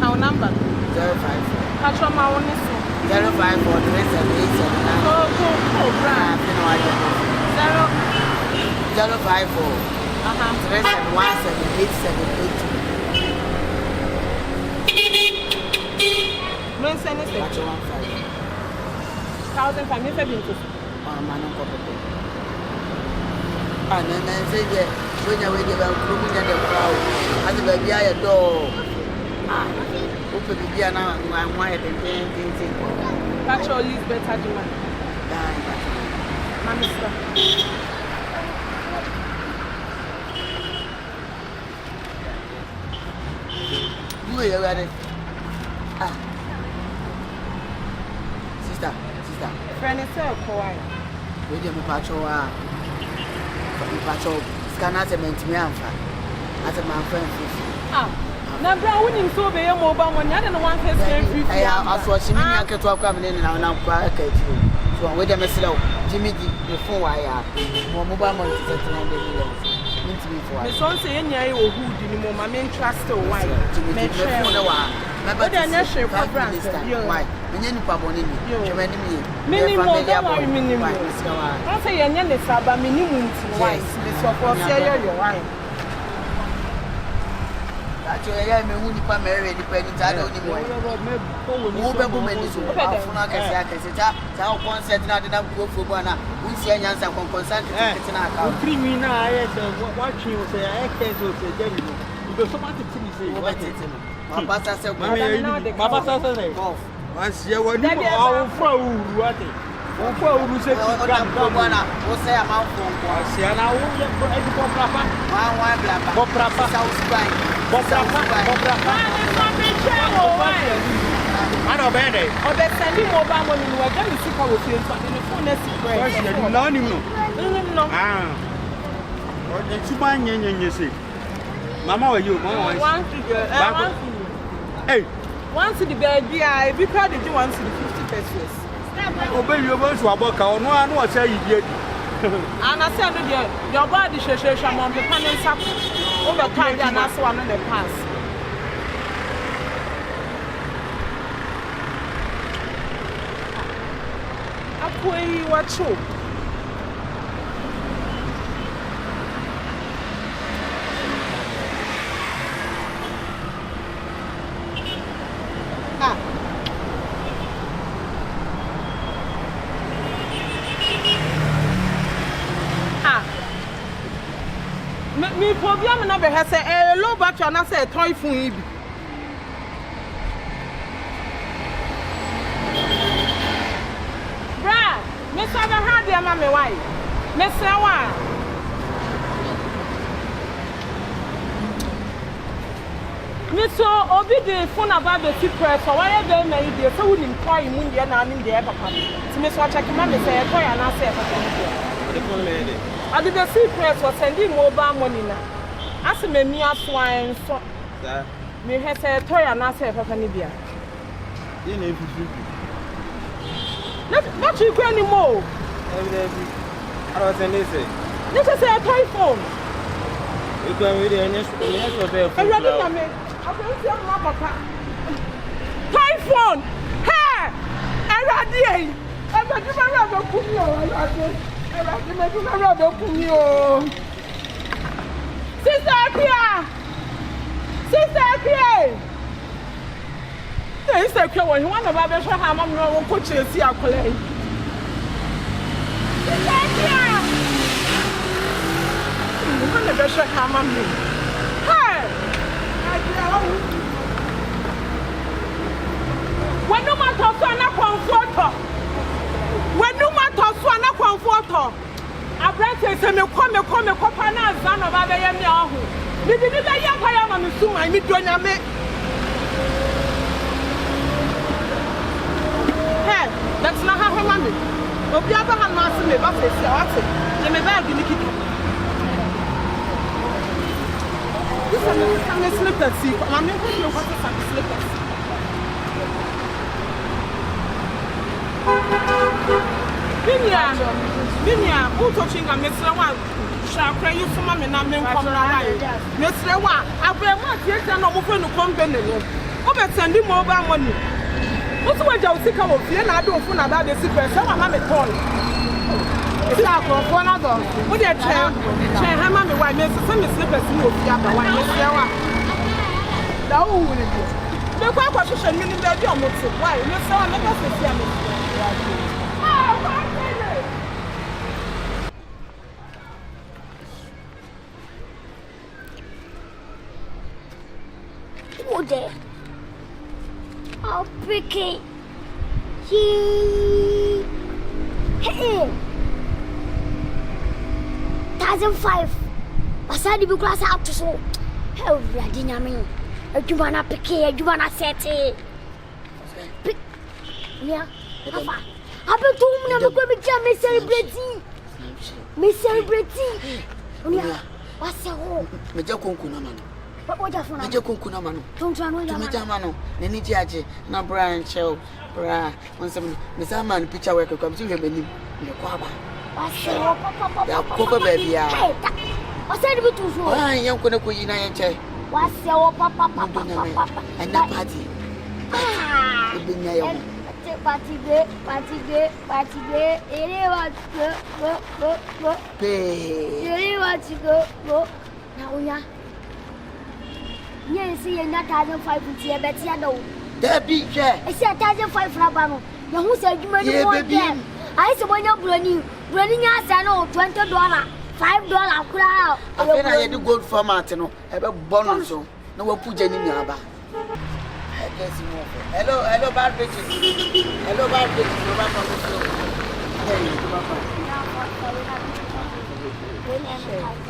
How number? 054. Catch on my own. 054 Catch all these better Adwuma. Mister. You are ready. Sister. Friend is so quiet. We do patrol. Scanner cement me amfa. As a man friend. Now, Brown winning so be a mobile money. I don't know one case. I was watching me. I can't talk about it now. Quiet. So I'm with them slow. Jimmy before I have more mobile money to set $9 million. My son say, "Any who did more, my main trust or why?" But then I share for brand. Why? We need to put me. Minimum, minimum. I say, "Any other saba minimum why?" So for say you're right. Actually, I may only pay married depending on the woman is over. I can say that our concert now did not go for one. We see an answer from consent. Criminal, I watching you say, I can't say, because somebody say, what is it? My pastor said, once you were our phone, what it? Who said, who say a mouthful? I see an hour. I don't bet it. Or the sending mobile money, we're going to see how we feel, but in the phone, no. Or the two man, you see. Mama, are you? Hey, once the baby, I be proud if you want to the 50 pesos. Obey your voice to a book. I know what say you did. And I said, your body shall on the panel over time, and that's one of the past. I what you. Me problem na be ha say low battery na say toy phone yi bi bra me say be ha dey ma me why me say wa me so obi dey phone about the secret so why dey me dey say we nim toy mu dey na nim dey papa ti me so check ma me say toy na say papa dey phone me dey I did the secret was sending mobile money now. As a me swine, so me has a toy and I say, Papa Nibia. You know, not you anymore. I was an essay. Let us say a toy phone. You can read the next of their phone. I don't see my papa. Toy phone! Hey! I radiate! I'm a different cookie. Sister Pia! Sister Pia, when you want to buy a show, I'm going to put you see our colleague. Sister Pia! You want to show how I'm doing. Hey! When no matter so, I'm not comfortable. When no matter so, I'm not comfortable. I brought you to me, come, and I've done about the young. Did you get a young man soon? I need to know me. Hey, that's not how I want it. But the other hand, master me, but it's let me bag in the kitchen. This is a slippers. See, I'm not going to what is slippers. Vivian. Minya, who touching a Mr. One shall pray you for mammy and men come around. Mr. One, I'll be a month yet and I'm going to come in. Over sending more money. What's what I'll think of you? I don't know about the secret. So I'm a call. It's not for another. What do you tell? How many white men some slippers move the other one? No, the question meaning that you're not so why you saw a message. I'll pick it. Hey, 1,005. I said you class out to so. How bloody yummy. You wanna pick it, you wanna set it. Pick. Yeah. I've been told me I'm going to celebrating. Miss celebrating. What's your home? Major Kunkuna man. What are you Major Kunkuna man? Don't try to Majamano, Nini Jaji, na Brian Shell, Bra, on some Miss Aman picture worker comes to him in the Quaba. What's your papa baby? I said it to you. I am going to put in a chair. What's your papa and that party? Party good. Go. Now we are. Yes, see, and that 1,005 here, but you know. That be chair. I said 1,005 Rabano. You who said you might be. I said when you're running us, I know $20, $5 crowd. I think I had to go for Martino, have a bonus. No one put Jenny in your back. Hello, bad bitches. Hello, bad bitches. No back on the floor.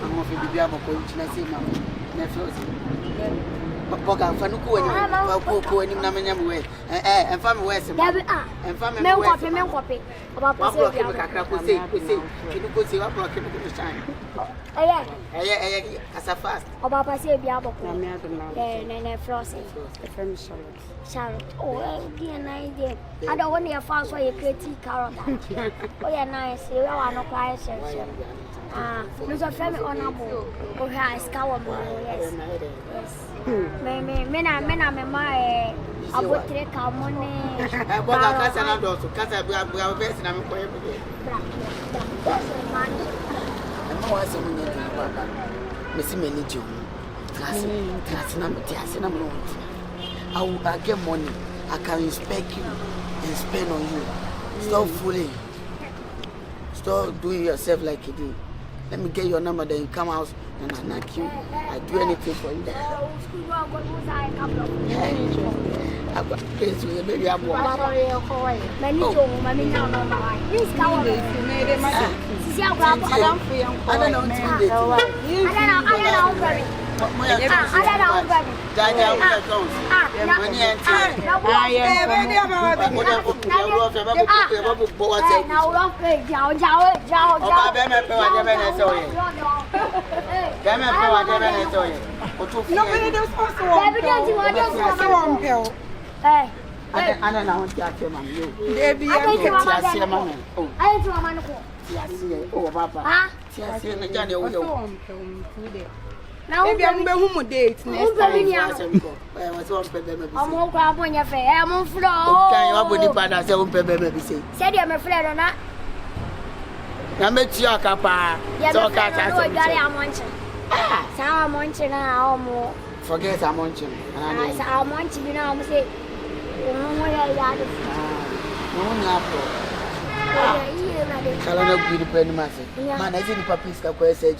I'm off the Bible coach, and I say, Mamma, Boga, Fanuku, and Namanam way, and family West, and family men copy about you see, I'm blocking the time. As a fast. About Passia Biabo, and Frosty, from Charlotte. Oh, an idea. I don't want your fast for your pretty carrot. Oh, yeah, nice. You are no price. There's a family honorable. Oh, yeah, scour. Yes. Men are my. I would take our money. I bought a casa and also Casa Best and I'm going to Missy Manager, class number, I will get money. I can inspect you and spend on you. Stop fooling. Stop doing yourself like you do. Let me get your number, then you come out and I knock you. I do anything for you. I've got place with a baby. I'm I don't know what you're doing. Baby, I'm going to see a man. Oh, Papa. Now, maybe I'm going to date next time. I'm going to grab on your face. I'm on floor. Said you're my friend or not? I met you, Papa. I'm munching. I'm munching now. Forget I'm munching. I'm munching, you know. I'm saying, I don't know the penny master. Man, I think the puppies can quite say,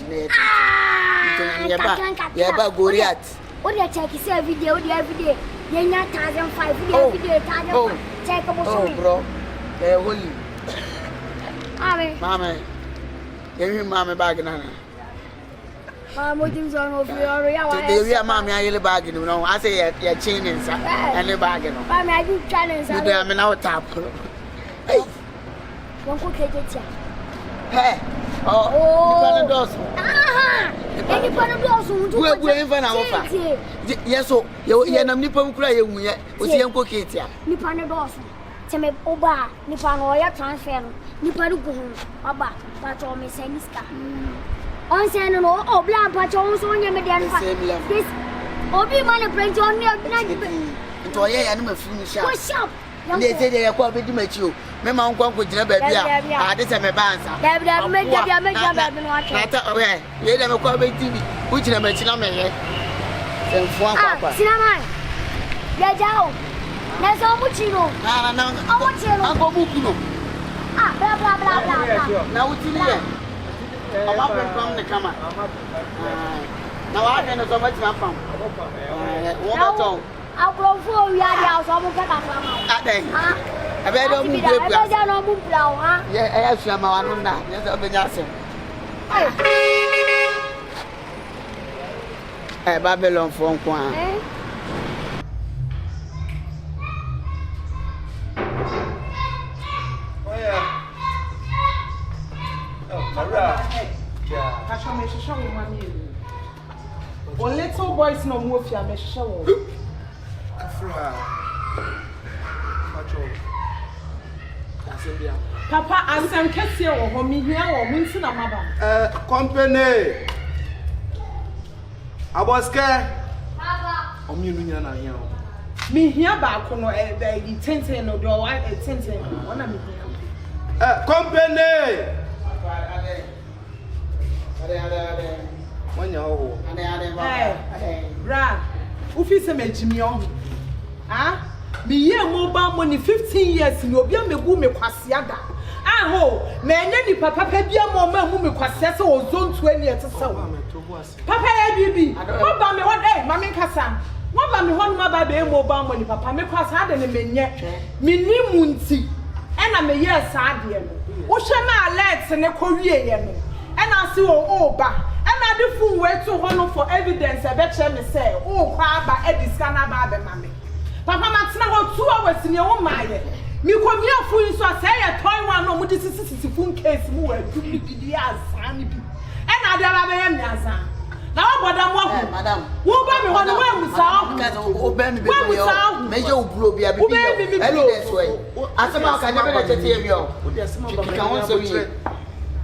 yeah, but go yet. What do you check? It's every day, every day. You're not 1,005 every day. Check up. Oh, bro. They're holy. Mamma, give me Mamma Bagana. Mamma, things on over your area. Mammy, I really bargain. You know, I say you're chaining and a bargain. Mammy, I do challenge. I'm an out tap. Hey, one cook it. Hey, oh, we're in for our yes, so you're not nippon crying. We see Uncle Katia. Nippon me oba nipa no ya transfer no nipa no go ho aba pacho me say niska on say no obla pacho so nya me dia no this obi man print on me na to ye ya no ma firi sha go shop they say they kwa be di machi o me ma nkwa nko gina ba bia a de se me bansa da me no acha na ta we ye da me kwa be di bi u gina machi na me ye se mfu akwa sinama ya jao na so mu chiro na o chiro anko buku no bla na utili ye ama pe pam ne kama na wa de no so ma tima pam wo ba ton akrofo wi ade so mu ka fama adai abe do mu be bua abe no mu bla o ha ye ya sua ma wanu na ye so be nya asem Babylon for nkwa One little boys no move ya me show. Papa, ansem kese wo ho mi hia wo mu nti na maba. Company. ABOSK3. Papa. Omienu nya na hia o. Mi hia ba ko no di tenten no do wa tenten wona mi hia. Company. Ade. Wanya ho. Ade. Bra, ufi se mejimi o. Ah? Me ye mobile money 15 years ni obi amegu me kwase ada. Aho, me enya ni papa bia mo ma mu me kwase se ozontu ani etese wo. Papa ya bibi. Wo ba me ho dai, mama nkasa. Wo ba me ho no ba be mobile money papa me kwase ada ne menye. Me ni mu nti. E na me ye sa ade no. Wo hwe ma alert ne ko wie ye no. E na se wo o ba. E na de fu we to ho no for evidence e be che me say, o kwa ba e discana ba be mama. Papa matina ho 2 hours ni o maaye mi ko mi afu yin so say ya toy one no mu di sisi fun case mu wa du bi di azan bi e na de ba be yam azan na wo boda mo ho madam wo ba mi ho no wa musa ho because o be mi be yo me je o bro bia bi yo evidence way asema ka ne be na tete bi yo ka won so wi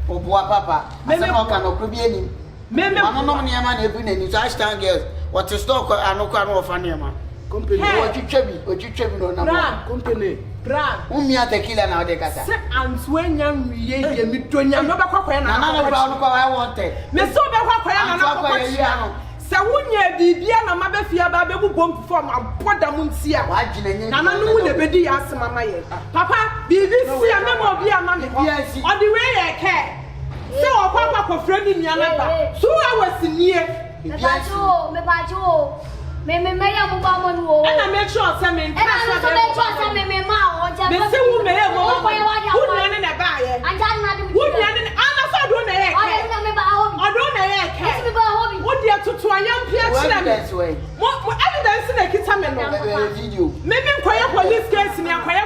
o boa papa asema ka no kro bi ani me mama no ne ma na ebi na ni so hashtag girls what is stock anokwa no fa ne ma company ochichebi no na company bra umia tequila na ode kasa se antwenya nwiye ye mi tonya no be kwakoya na na bra no kwa I wanted me so be kwakoya na na kwakoya se wunya bibia na mabefia ba be bu bomb form aboda mu ntia wa gina nye na no mu na bedi ya asema maye papa bibi sia me mo bia ma me odi we ye ke se o kwakwa kofra ni nia na ba so hours nie me bajo me ya mo ba mo no and I make sure say me and I make sure say me ma o je me say wo me mo wo ni na ba ye anja na de wo ni na ana so do na ye ke o de me ba hobi o do na ye ke me ba hobi wo dia tutu ayam pia kire me mo evidence na kita me no video me bi nkoye police case ni akoye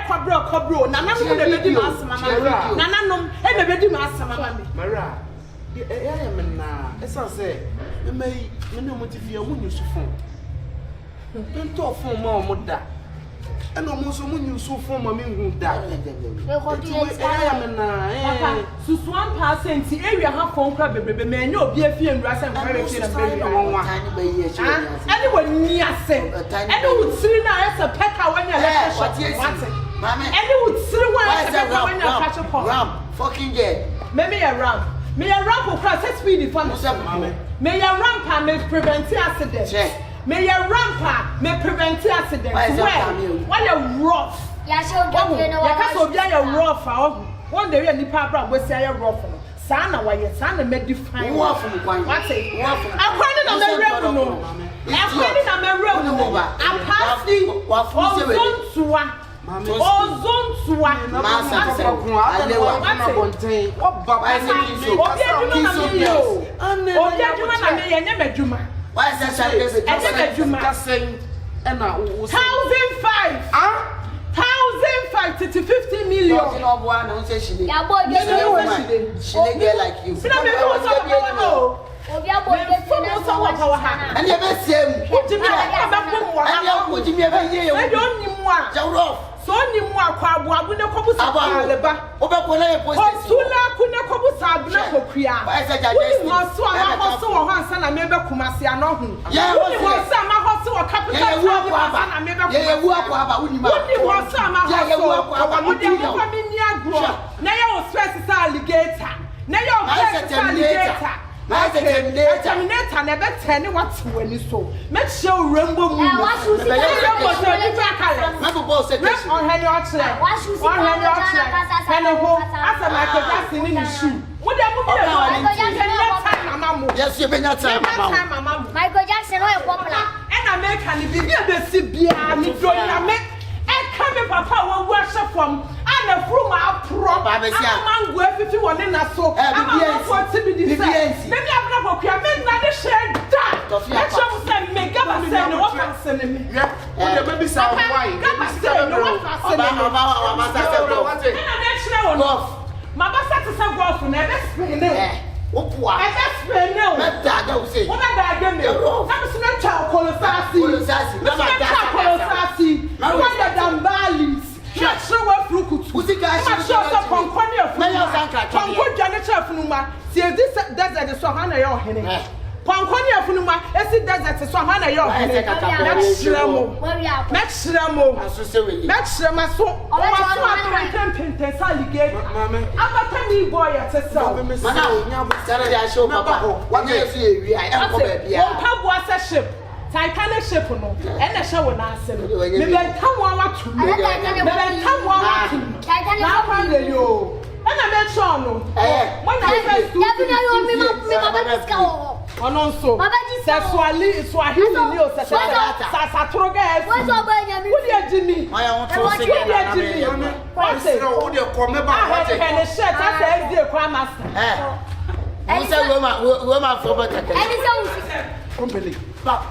kobro na na mo de bedi ma asema mama na nanom e be bedi ma asema mama mara ya me na esa say me no motivate mu nyusufo Pento fun ma omo da. E no mo so mu nyusu fun ma me hu da. me ko ti papa susu 1% area ha fon kra bebrebe me nya obi afie ndura se mfa re fi na bebrebe tani ba yi echi ani woni ase ani wutsiri na ese peka wanya lecture mama ani wutsiri wa ese peka wanya catch up ram fucking get me ya ram ko kra set speed for me ya ram pa me prevent accident me ya rampa me prevent accidents why you rough ya show get no ya ka so bia ya rough one day nipa bra we say ya rough no sa na why sa na me define rough mu kwan what say akwani na me rebu no akwani na me rebu no apasi ozontua masa alewa bonten baba obi adwuma na me ye nya madwuma why is that Saturday? And 1,500 1,500 to 50 million. No one who says she ya boy she get like you. See that me what's up no. Obi abo get na so ha. And you be same. Ujimi aba ko mo ha. And you ujimi aba ye. We don nimu a. Jawrof. So ni mu akwa abu ne kobu sabaleba. Obekola e post. Osula ku ne kobu sabna kokua. Woni mo so ama ho so wo hansa na mebe kumase ano hu. Woni mo so ama ho so wo capital city na mebe kumase. Ye wu akwa aba woni ma. Woni mo so ama ho so. Ye wu akwa aba Wodi mo fa mi ni agro. Na ye wo stress sa alligator. Na ye wo stress sa alligator. Terminator never turn what when you so. Make sure rainbow moon. Rainbow so different colors. On her yacht. On her yacht. And a home after Michael Jackson in his shoe. What yes, you've been that time, Mama. Michael Jackson, no popular. And American, if you get the CBA, I make a coming papa will worship from. And a fruit my prop. I'm a man if you want in a so. I'm a to be defense. Maybe I'm not okay. I mean, not the share that. Let's just say, make up a say, no one can send me. Yeah, maybe some wine. My best is a golf and never spin it. What? I just spin no. What I get me? I'm not child colosasi. I'm not Dambalis. Not sure what fruit. Who's the guy? I'm sure some concordia of Concordia Funuma. See, this desert is so hana your henny. Concordia Funuma, as it desert is so hana your henny. Next Ramo. Next Ramaso. I can't paint a alligator. I'm a tiny boy at a song. Saturday, I show Papa. What do you see? I am a ship. Titanic ship no and a show na answer me ben come one to me ben come one to na find you and I met sure no when I first do me baba disco ono so sexually swahili ni o se sa troga what do Jimmy I want to say Jimmy what say who dey come ba what can shirt as dey kwa master who say we for better company Papa,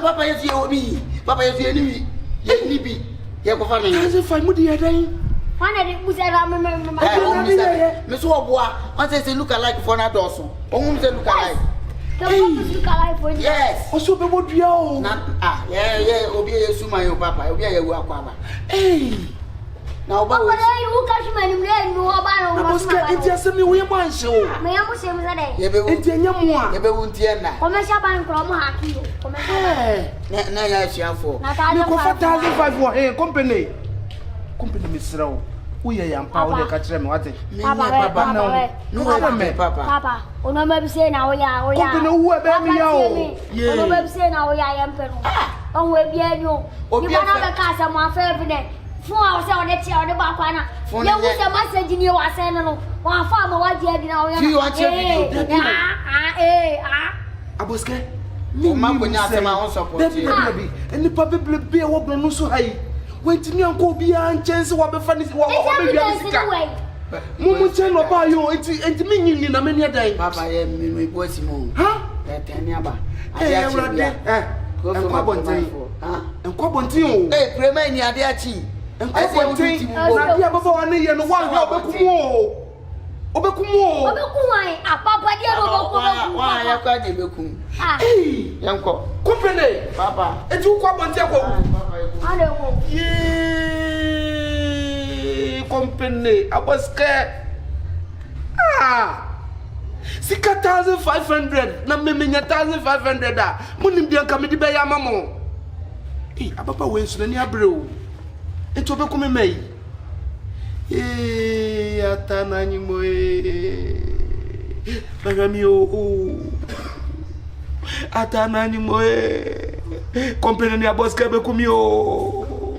Papa, yes, you be. Papa, yes, you be. You go find me. Doesn't find me the other. One of the Miss Wabua, I say look alike for an adorso. Whom say look alike. Yes. Also, be what you are. Yeah, Obi, Suma, Papa, Obi, you are. Hey. Now, but you catch my name, no about it. Just me, we want show. May I say, it's a young one. Never won't hear now. Commercial bank from Haki. Now, for 1,500 company. Company, Miss Rowe. We are power catch them. What it? Papa, no, Papa. Oh, no, maybe say now we are. Who are me? You know, say now we are young. Oh, we're being you. You cannot cast a more favorite. 4 hours on the chair, the Bapana. You was a message in your arsenal. One farmer, what you had now. You want ABOSK3? Mamma, my own support. And the probably be a woman so high. Went to me and go beyond chance what the funny what away. Mumu tell about you and me in a many a day. Papa, me boys, huh? Hey, I'm not there. Go for my bonty. And Quabontin, eh, Premania, dear tea. And I say, Papa, and the one Obeku. Obeku, Papa, dear, why I can't give you. Hey, Uncle, company, Papa, and you come and tell you. Company, ABOSK3. Ah. 6,500. Na me 1,500 da. Munim dia ka me di be ya mamo. Ababa we nso ni abreo. Ento be ko me mai. Atana ni mo Bagami o. Atana ni mo Company ni ABOSK3 be ko mi o.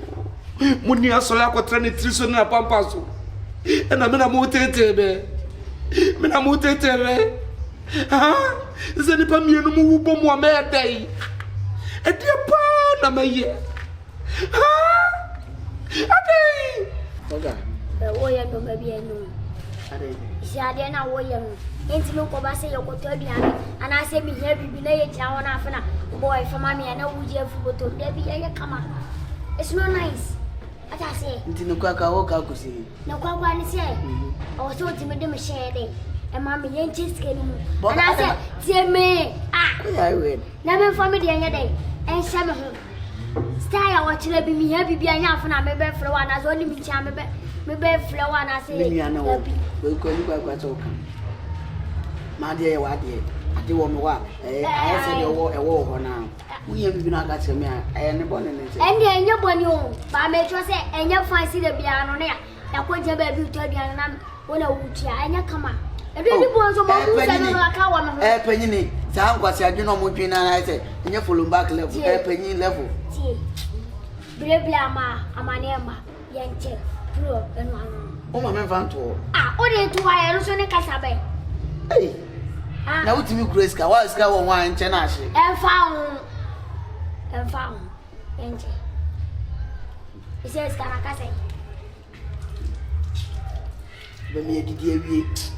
Muni asola ko trene triso na pampaso. E na me na mo tete be. Mina mutetere. Ah, zeni pa mienu mu bo mo amedai. E dia pa na maye. Ah! Adai. Oga. Wo ye no ma bia no. Adai. Si ade na wo ye no. Enti me ko ba se ye ko to aduane. Ana se mi hia bibi na ye tia wona afa na. Boy for mama na wuje afu boto. Da bi ye kama. It's not nice. Ata se. Nti no kwa ka wo ka kusi. Na kwa ni se. I was told to me share day. And mammy, ain't just getting. And I said, Timmy, Yeah, I will. Never for me the other day. And some home. Stay a watch let me happy be enough and I'm a bed for one as only me charm me bed for one as a we'll call you back what's okay. My dear, what dear? I do want to walk. I said you walk a war now. We have been out at me. I am born in it. And then your bonny home. But I made you say, and you fancy the piano there. I put your baby to you and I'm on a wood and you come on. And then you want some more penny. Sam was I do not move in and I said, and you're full back level, penny level. Blama, a manema, young chick, pro, and one. Oh, my man found to. Ah, only 2 hours on a casabe. Hey, now to me, Grace, I was going wine, Chenashi. And found. He says, Canacase. When me did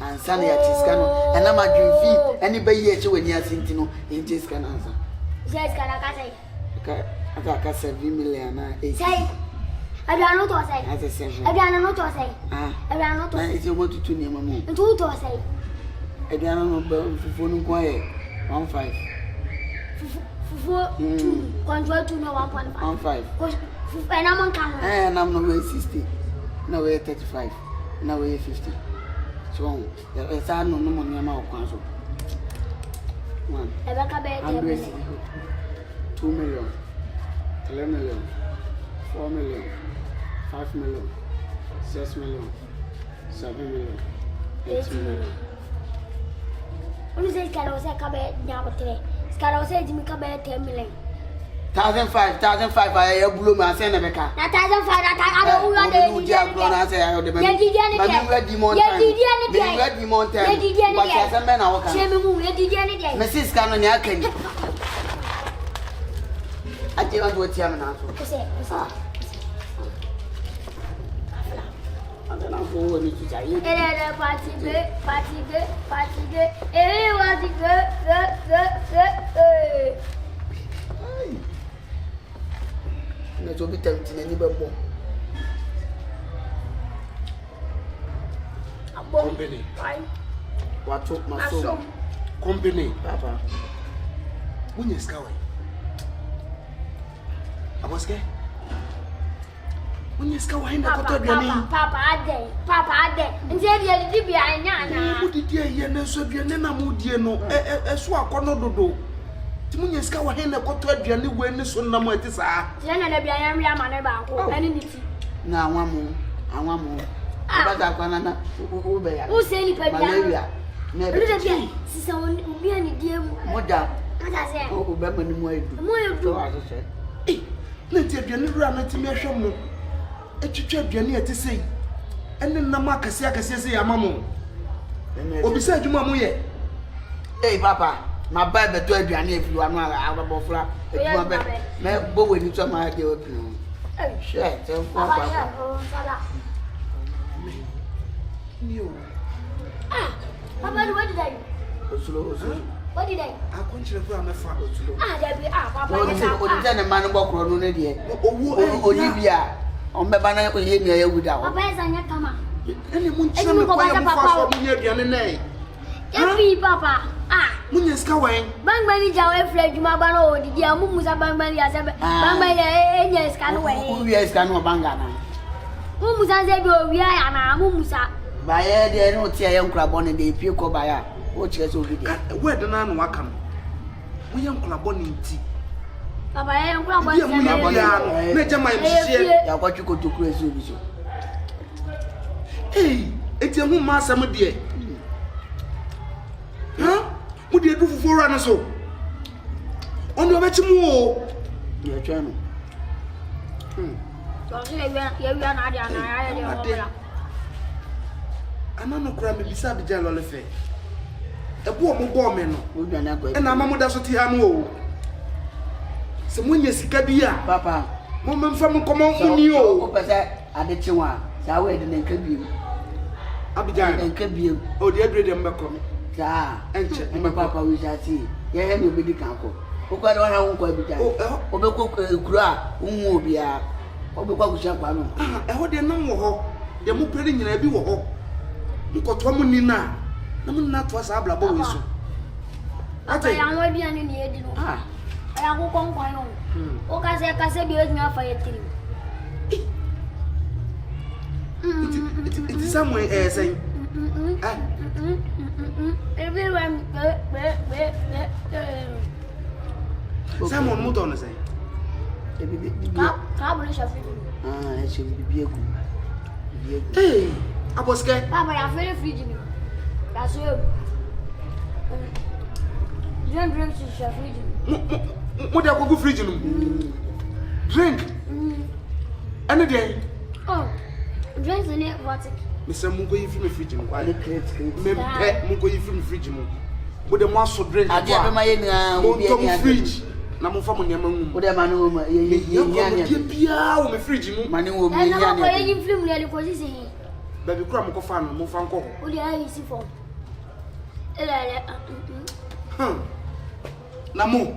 and Sunday at Tiscano, and I'm a dream fee, anybody yet when you're thinking in Tiscan answer. Says Canacase. I got 7 million. Say, I don't know what I say. As I said, I don't know what I say. Ah, I don't know what I say. it's your motor to name a moon. And 2 to say. I don't know for phone quiet. 1.5. 2 control to no 1.5. 1.5. And I'm on camera. And I'm not 60. No way 35. No way 50. So, there's no money amount of 1. 2 million. 3 million. 4 million. 5 million. 6 million. 7 million. 8 million. When you say Scalo say Cabe now today, Scalo said Jimmy Cabe 10 million. 1,500 I bloom and send a beca. 1,500 I don't know what I say. I did Mrs. Canon, I can. I didn't want to what you now. I don't know what you say. Party good. Everybody good. It will be tempting anybody. Company. What took my soul? Company. Papa. When you scour. ABOSK3. When you scour, I never got your name. Papa, and then you did be a yana. Who did you know? So be a nana mood, you know, a swap or no do. Timunya scour, I never got to your new witness on the motis. Then I be a man about anything. Now, one more. But I can't who say any malaria. Never again. Sister will be any dear mother. As I said, Oh, Beverly Moy. more As I said. Let you run to me a show. A chicha near to say. And then Namaka say, Mamma. Or beside you, Mamma. Hey, Papa, my Bible told you if you are not out of Bofla. If you are better, but when you tell my idea, sure, tell Papa. Papa, what did I do? What did I? I want you to run a father to look. There be Papa. What is a man walk on Olivia? On the banana will hear me without. Papa is on your camera. Any moon, Papa, Papa. Munya's going. Bang Jawa fled Mabano, the Yamusa Bang as a Bang yes, can away. Yes, can no bangana. Mumusa said, we are Mumusa. By there, no tear young crab on the Puco by which is over there. Where the nan welcome? We young crab on in tea. Papa, I am glad what you go to crazy. Hey, it's a woman, some dear. Huh? What do you do for runners? So on your bet more. Your channel. I'm not cramming beside the general affair. A woman born man, and I'm a that's what you have. Some when you see Kabia, Papa, woman from come on you. I did you want. I waited and could be. Abidjan and could be. Oh, dear, Bridget Macron. And my papa, we shall see. Yeah, no big campo. Who quite one I won't quite be done. Oh, cry, who be a Opoku Champano. I hold their number. They're more pretty in every walk. You got 1 minute now. No, not was a blabber. Ate ya nwa bi ani ne edi no. Ya ko konkwan no. O ka se bi o nya fa yetiri. It is somewhere saying. Everyone Someone moved on say. Kabule shafi. She will be a good. Hey, ABOSK3. Papa ya fere fridge ni. That's you. Drink shafi. What are you fridge? Drink. Any day. Oh. Drinks in it water. Mr. Mungo, you from the fridge. Mungo, you from the fridge. But the master drink. I get my fridge. Namu fa mun yaman mu. O de ma no ma ye bia o me fridge mu. Ma ne wo me nya. Na ko ye film le ko sisi. Baby kura mo ko fa no mo fa nko. O de ayi si fo. Ele. Na mo.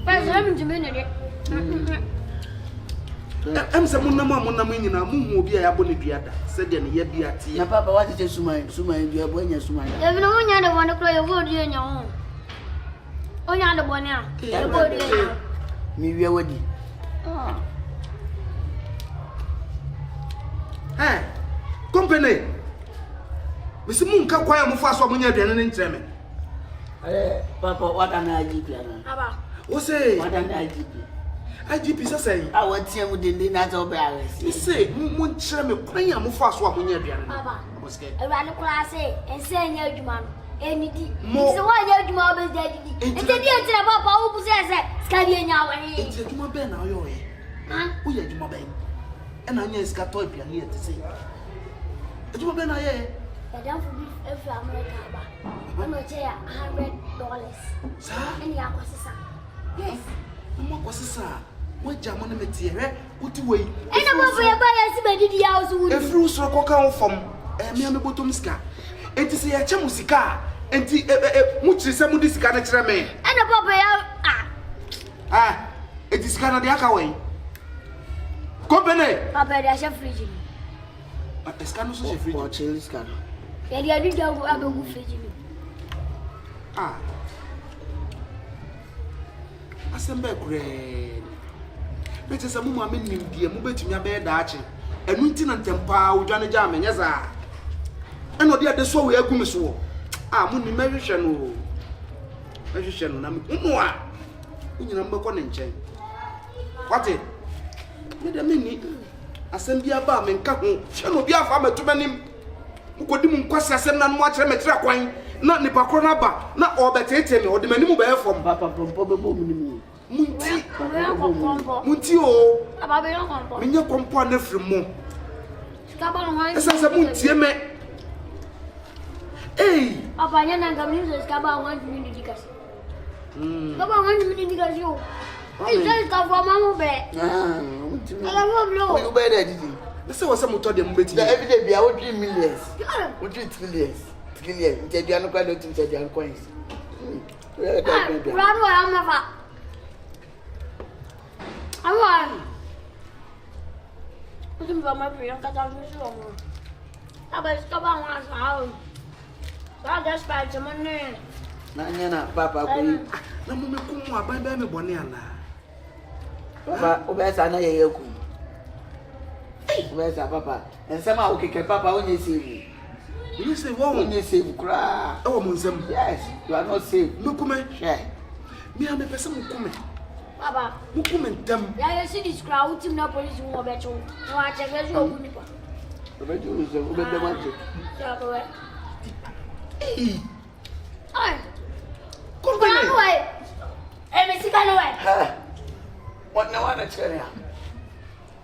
Pesa mi jimi ne de. Say mun na nyina mu hu obi a ya bo ne duada. Se de ne ya bia tie. Na papa what is suman dua bo nya suman. E bi no nya de bo ne kro ye bo die nya ho. O nya de bo ne a. E bo die nya. Mi wi awadi. Company. Misi mun ka kwaya mu fa so mun nya aduane ne ntreme. Papa what an IGP ana. Aba. O say what an IGP. IGP say I want to mu de na to be arrest. You say mun kire me kwanya mu fa so mun nya aduane. Aba. ABOSK3. E ba ne kura say ense nya adwuma no. Enidi. So wa nya adwuma o be dadi. Enti di entire papa wo bu say skadi nya wa ni. Enti adwuma be na yo ye. Wo ye adwuma be. E na nya ska to aduane ye te say. Adwuma be na ye. Madam for beef every America ba. I'm a chair $100. Sir? Any akwasisa. Yes. Mama kwasisa. Wa jamo na metie uti wei. And I'm over by a sibedi house wood. If you so ko kan fom, me am botom sika. Enti se ya che musika. Enti mu chiri se mu di sika na kire me. And a papa Enti sika na de aka wei. Company. Papa they are fridge. Sika no so she fridge. O chili sika. They are doing abu fridge. Asembe kure. Beti se mu ma me nimdie mu betumi abe daache. Enu nti na ntempa odwane gya amenye za. Eno de ade so we agumi so. Mu ni mehwehwe no. Mehwehwe no na mu a. Unyina mbekọ ne nchen. Wate? Me de me ni asembi aba me nka ho. Hwe no bi afa meto banim. Ukodi mu nkwasi asem na no akere metira kwan. Na nipa kro na ba na obetete me ode manimu be fom. Papa pompo be bo mu Munti o. Papa be no kompo. Menye kompo anafri mo. Skaba no han. Esa se muntie me. Papa nya na ngam ni skaba 1 minute dikasi. Skaba 1 minute dikasi o. Is that for mama be? Ala mo blo. You be there didi. Ese wo se moto de mbeti. The everyday be our 3 millions. We 3 trillions. Trillion. Nte bia no kwa no tim se bia coins. Rano ya mafa. Awan. Utim ba ma pri ang katang so mo. Aba skaba wa sa. Sa gas pa jamane. Na nya na papa ko yi. Na mo me kumu aban ba me bone ana. Papa o be sa na ye yaku. Where's papa? And somehow okay, papa only save. You say what only save cry. Oh munzem. Yes, you are not safe. Mukume. Share. Me am a person mukume. Baba. Mukume dem. Ya you see this crowd team na police mo be cho. No a check you ogu ni pa. Obe ju se obe dem ante. Ya ko we. Ai. Ko ba no we. Me sika no we. Ha. What na wana chere ya.